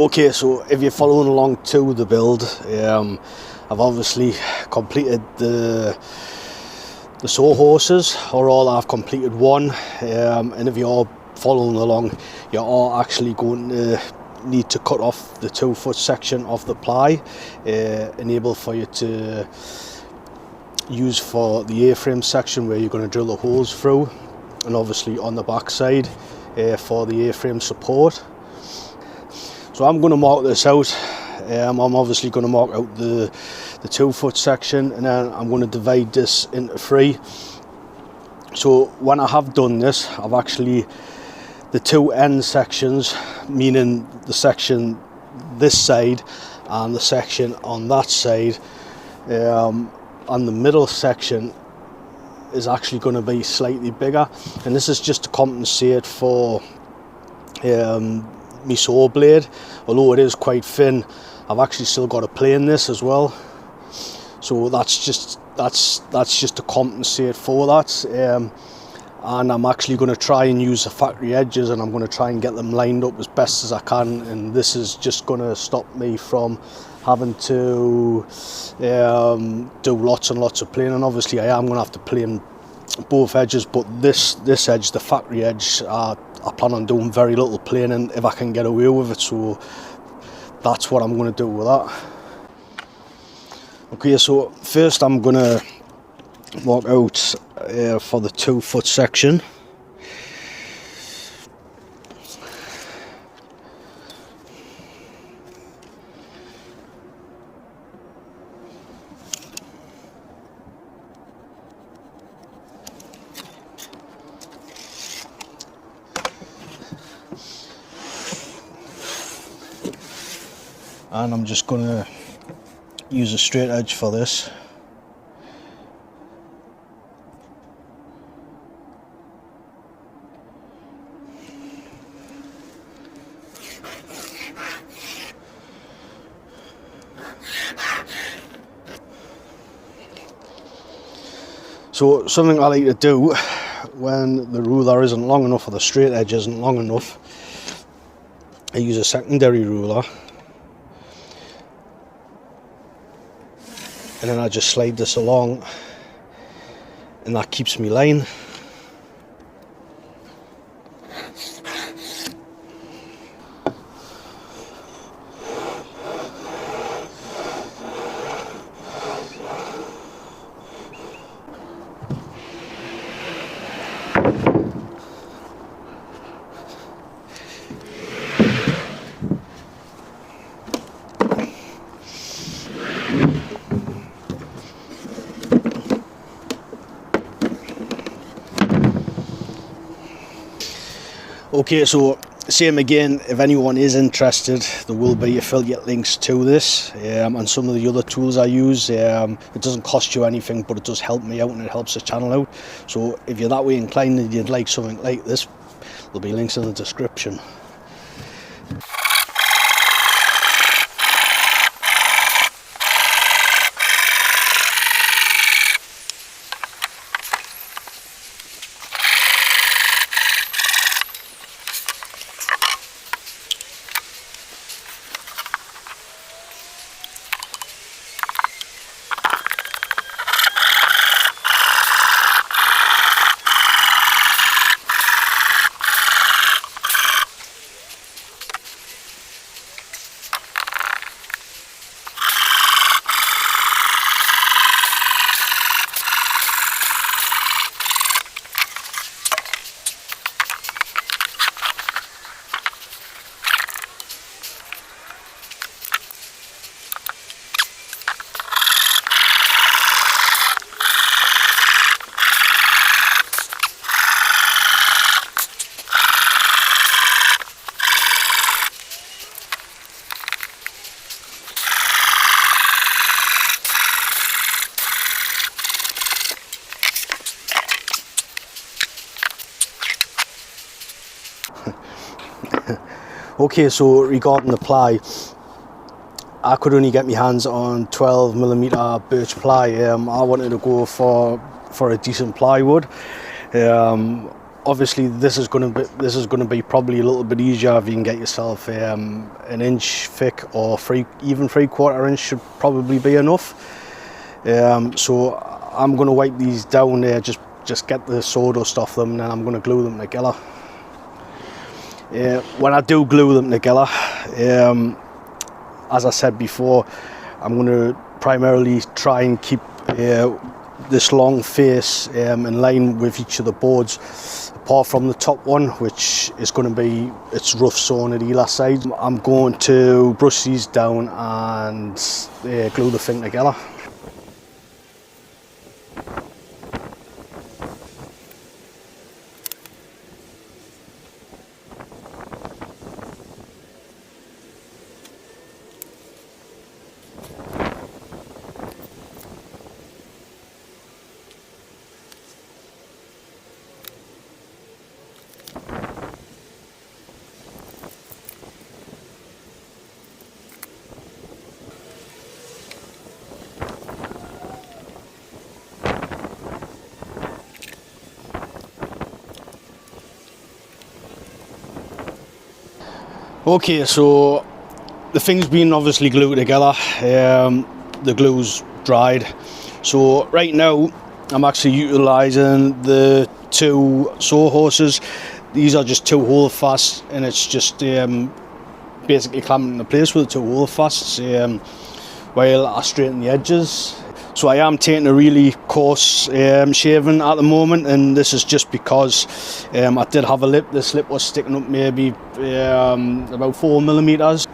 Okay, so if you're following along to the build, I've obviously completed the Sawhorses, or all I've completed one, and if you're following along, you are actually going to need to cut off the 2-foot section of the ply, enable for you to use for the A-frame section where you're going to drill the holes through, and obviously on the back side for the A-frame support. So I'm going to mark this out. I'm obviously going to mark out the 2-foot section, and then I'm going to divide this into 3. So when I have done this, I've actually, the 2 end sections, meaning the section this side and the section on that side, and the middle section is actually going to be slightly bigger, and this is just to compensate for my saw blade. Although it is quite thin, I've actually still got to plane this as well, so that's just to compensate for that. And I'm actually going to try and use the factory edges, and I'm going to try and get them lined up as best as I can, and this is just going to stop me from having to do lots and lots of planing. Obviously I am going to have to plane both edges, but this edge, the factory edge, I plan on doing very little planing if I can get away with it, so that's what I'm going to do with that. Okay, so first I'm going to mark out for the 2-foot section. And I'm just going to use a straight edge for this. So something I like to do when the ruler isn't long enough, or the straight edge isn't long enough, I use a secondary ruler, and then I just slide this along, and that keeps me line. Okay, so same again, if anyone is interested, there will be affiliate links to this and some of the other tools I use. It doesn't cost you anything, but it does help me out and it helps the channel out. So if you're that way inclined and you'd like something like this, there'll be links in the description. Okay, so regarding the ply, I could only get my hands on 12mm birch ply. I wanted to go for a decent plywood. obviously this is going to be probably a little bit easier if you can get yourself an inch thick, or even 3/4 inch should probably be enough. So I'm going to wipe these down there, just get the sawdust off them, and then I'm going to glue them together. When I do glue them together, as I said before, I'm going to primarily try and keep this long face in line with each of the boards, apart from the top one, which is going to be, it's rough sawn at either side. I'm going to brush these down and glue the thing together. Okay, so the thing's been obviously glued together. The glue's dried. So right now I'm actually utilising the 2 Sawhorses. These are just 2 holdfasts, and it's just basically clamping into place with the 2 holdfasts while I straighten the edges. So I am taking a really coarse shaving at the moment, and this is just because I did have a lip. This lip was sticking up maybe about 4mm.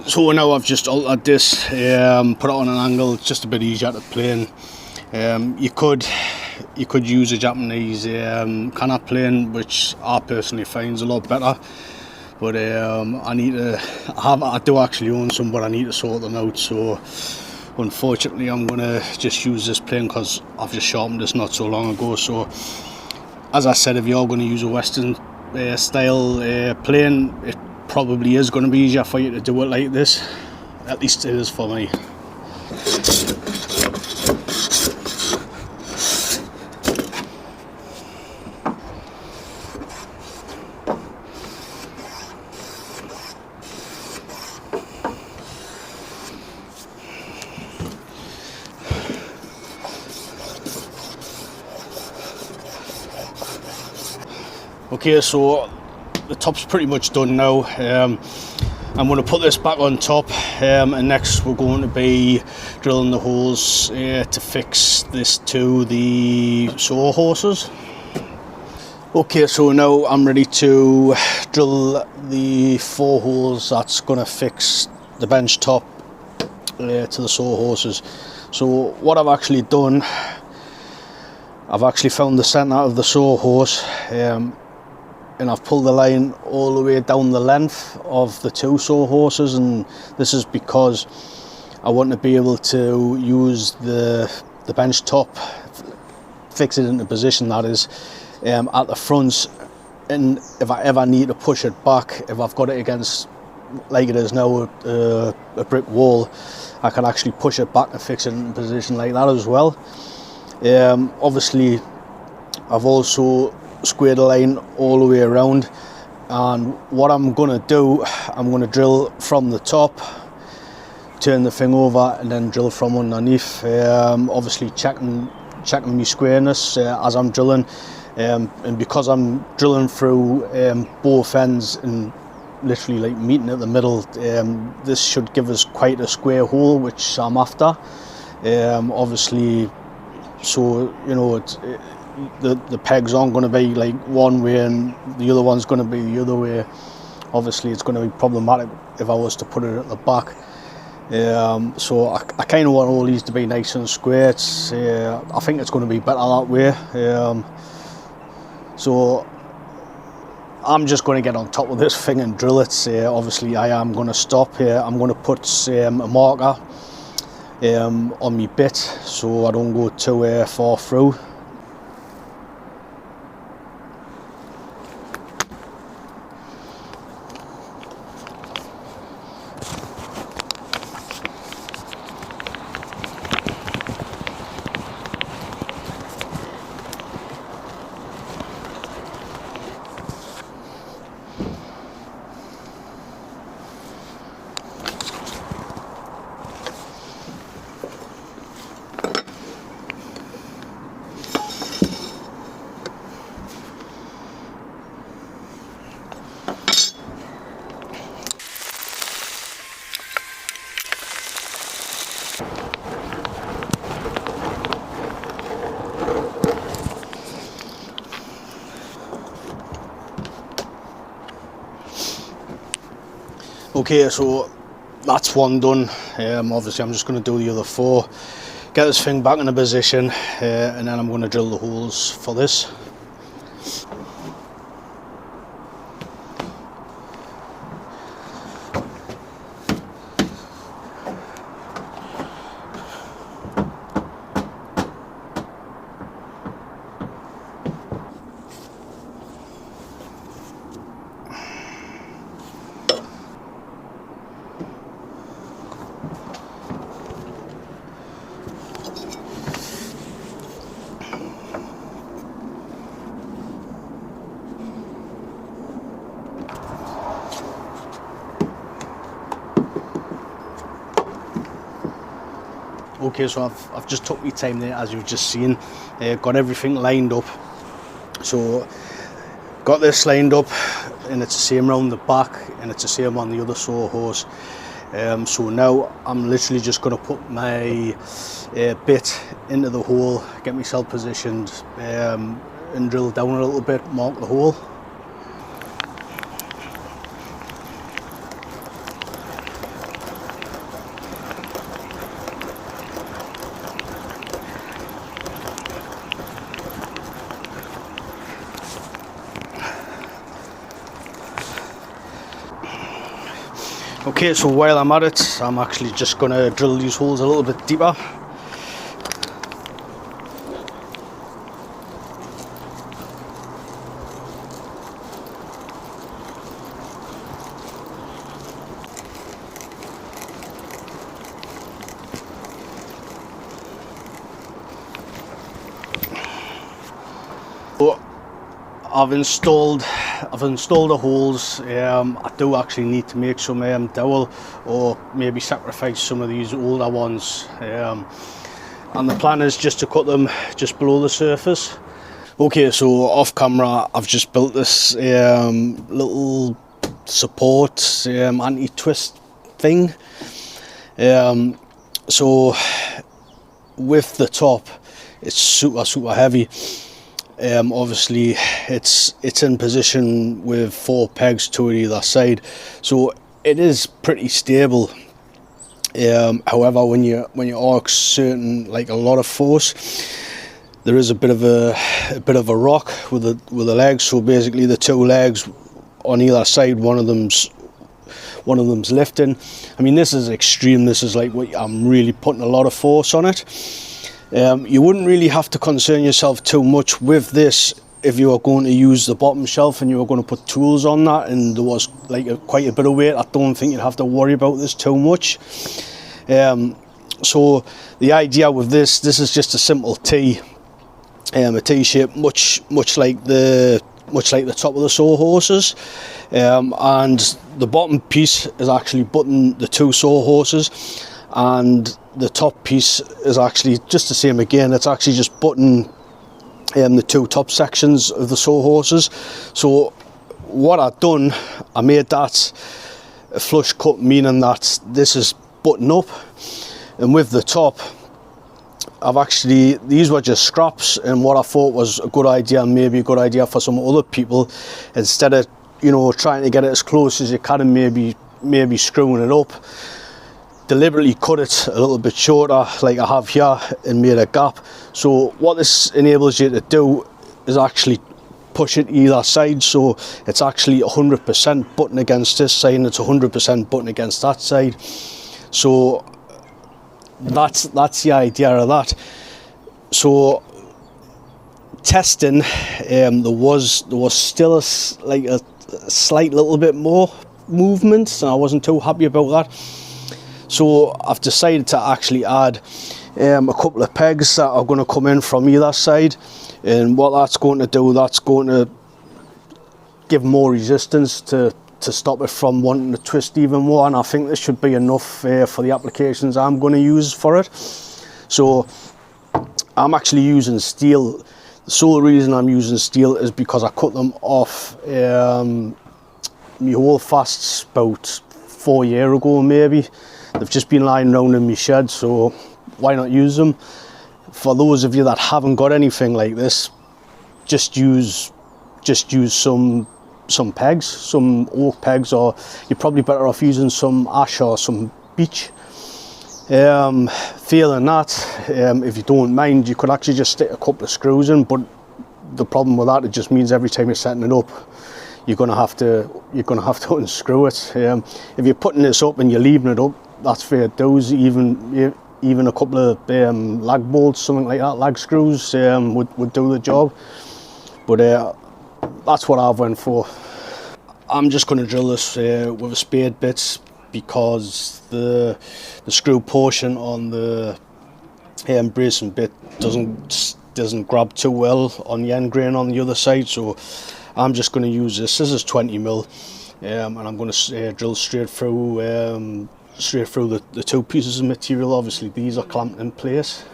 So now I've just altered this, put it on an angle, it's just a bit easier to plane. You could use a Japanese canap plane, which I personally find is a lot better. But I do actually own some, but I need to sort them out. So unfortunately I'm gonna just use this plane because I've just sharpened this not so long ago. So as I said, if you're going to use a Western style plane, it probably is going to be easier for you to do it like this. At least it is for me. Okay, so the top's pretty much done now. I'm going to put this back on top, and next we're going to be drilling the holes to fix this to the Sawhorses. Okay, so now I'm ready to drill the 4 holes that's going to fix the bench top to the Sawhorses. So what I've actually done, I've actually found the centre of the Sawhorse, and I've pulled the line all the way down the length of the 2 Sawhorses, and this is because I want to be able to use the bench top, fix it into position, that is, at the front, and if I ever need to push it back, if I've got it against, like it is now, a brick wall, I can actually push it back and fix it in position like that as well. Obviously I've also squared the line all the way around, and what I'm going to do, I'm going to drill from the top, turn the thing over, and then drill from underneath, obviously checking my squareness as I'm drilling, and because I'm drilling through both ends and literally like meeting at the middle, this should give us quite a square hole, which I'm after. Obviously, so you know, the pegs aren't going to be like one way and the other one's going to be the other way. Obviously it's going to be problematic if I was to put it at the back. So I kind of want all these to be nice and square. I think it's going to be better that way. So I'm just going to get on top of this thing and drill it. Obviously I am going to stop here. I'm going to put a marker on my bit so I don't go too far through. Okay, so that's one done. Obviously I'm just going to do the other 4, get this thing back in a position, and then I'm going to drill the holes for this. Okay, so I've just took my time there, as you've just seen, got everything lined up. So got this lined up, and it's the same round the back, and it's the same on the other Sawhorse. So now I'm literally just going to put my bit into the hole, get myself positioned, and drill down a little bit, mark the hole. Okay, so while I'm at it, I'm actually just going to drill these holes a little bit deeper. I've installed the holes. I do actually need to make some dowel, or maybe sacrifice some of these older ones, and the plan is just to cut them just below the surface. Okay, so off camera I've just built this little support anti-twist thing. So with the top, it's super heavy. Obviously it's in position with 4 pegs, 2 at either side, so it is pretty stable. However, when you are exerting like a lot of force, there is a bit of a rock with the legs. So basically the 2 legs on either side, one of them's lifting. I mean, this is extreme. This is like what I'm really putting a lot of force on it. You wouldn't really have to concern yourself too much with this if you were going to use the bottom shelf and you were going to put tools on that and there was like quite a bit of weight. I don't think you'd have to worry about this too much. So the idea with this is just a simple T, a T shape, much like the top of the Sawhorses, and the bottom piece is actually butting the 2 Sawhorses, and the top piece is actually just the same again. It's actually just butting the 2 top sections of the Sawhorses. So what I've done, I made that a flush cut, meaning that this is button up, and with the top, these were just scraps, and what I thought was a good idea, and maybe a good idea for some other people, instead of trying to get it as close as you can and maybe screwing it up, deliberately cut it a little bit shorter like I have here and made a gap. So what this enables you to do is actually push it either side, so it's actually 100% button against this side and it's 100% button against that side. So that's the idea of that. So testing, there was still a slight little bit more movement, and I wasn't too happy about that. So I've decided to actually add a couple of pegs that are going to come in from either side, and what that's going to do, that's going to give more resistance to stop it from wanting to twist even more, and I think this should be enough for the applications I'm going to use for it. So I'm actually using steel. The sole reason I'm using steel is because I cut them off my hole fasts about 4 years ago maybe. They've just been lying around in my shed, so why not use them? For those of you that haven't got anything like this, just use some pegs, some oak pegs, or you're probably better off using some ash or some beech. Failing that, if you don't mind, you could actually just stick a couple of screws in, but the problem with that, it just means every time you're setting it up, you're gonna have to unscrew it. If you're putting this up and you're leaving it up, that's fair dues. Even a couple of lag bolts, something like that, lag screws, would do the job. But that's what I've went for. I'm just going to drill this with a spade bit, because the screw portion on the bracing bit doesn't grab too well on the end grain on the other side. So I'm just going to use this. This is 20mm, and I'm going to drill straight through the two pieces of material. Obviously these are clamped in place.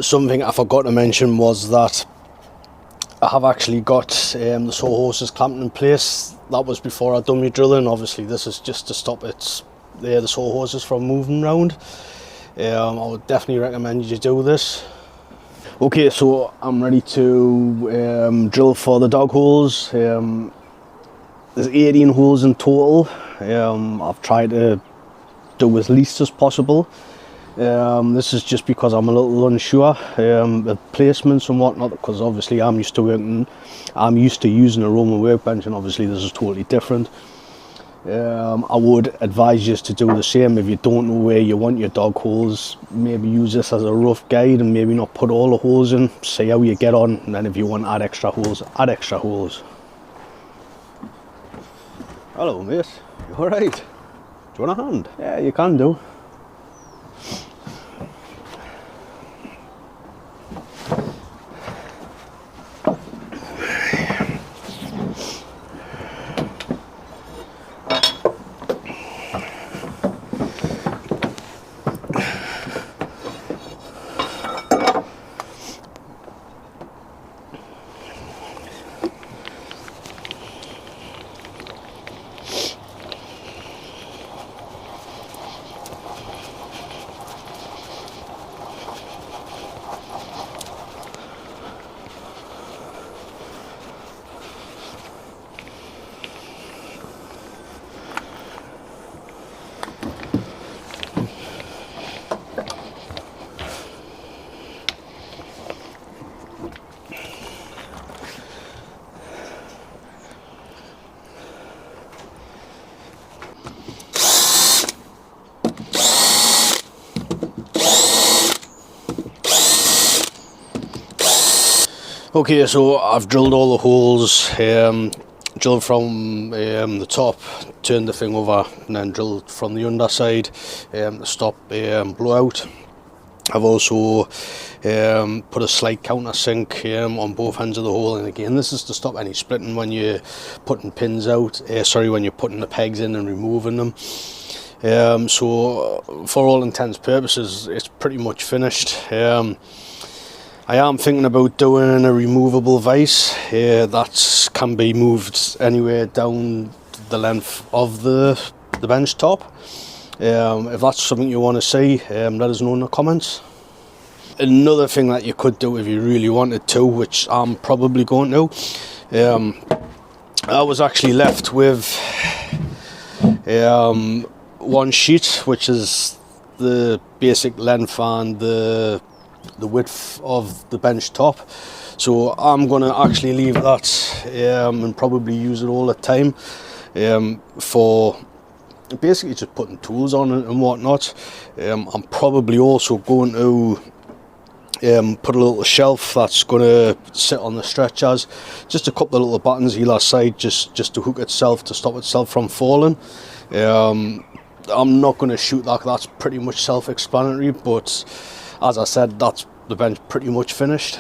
Something I forgot to mention was that I have actually got the Sawhorses clamped in place. That was before I'd done my drilling. Obviously this is just to stop the Sawhorses from moving around. I would definitely recommend you do this. Okay, so I'm ready to drill for the dog holes. There's 18 holes in total. I've tried to do as least as possible. This is just because I'm a little unsure of placements and whatnot, because obviously I'm used to using a Roman workbench, and obviously this is totally different. I would advise you to do the same. If you don't know where you want your dog holes, maybe use this as a rough guide and maybe not put all the holes in, see how you get on, and then if you want to add extra holes, add extra holes. Hello mate, you alright? Do you want a hand? Yeah, you can do. Okay, so I've drilled all the holes, drilled from the top, turned the thing over, and then drilled from the underside to stop blowout. I've also put a slight countersink on both ends of the hole, and again this is to stop any splitting when you're putting pins out, when you're putting the pegs in and removing them. So for all intents and purposes it's pretty much finished. I am thinking about doing a removable vise that can be moved anywhere down the length of the bench top. If that's something you want to see, let us know in the comments. another thing that you could do if you really wanted to, which I'm probably going to, I was actually left with one sheet, which is the basic length and the width of the bench top. So I'm going to actually leave that and probably use it all the time for basically just putting tools on it and whatnot. I'm probably also going to put a little shelf that's going to sit on the stretchers, just a couple of little buttons either side, just to hook itself, to stop itself from falling. I'm not going to shoot that, that's pretty much self-explanatory, but as I said, that's the bench pretty much finished.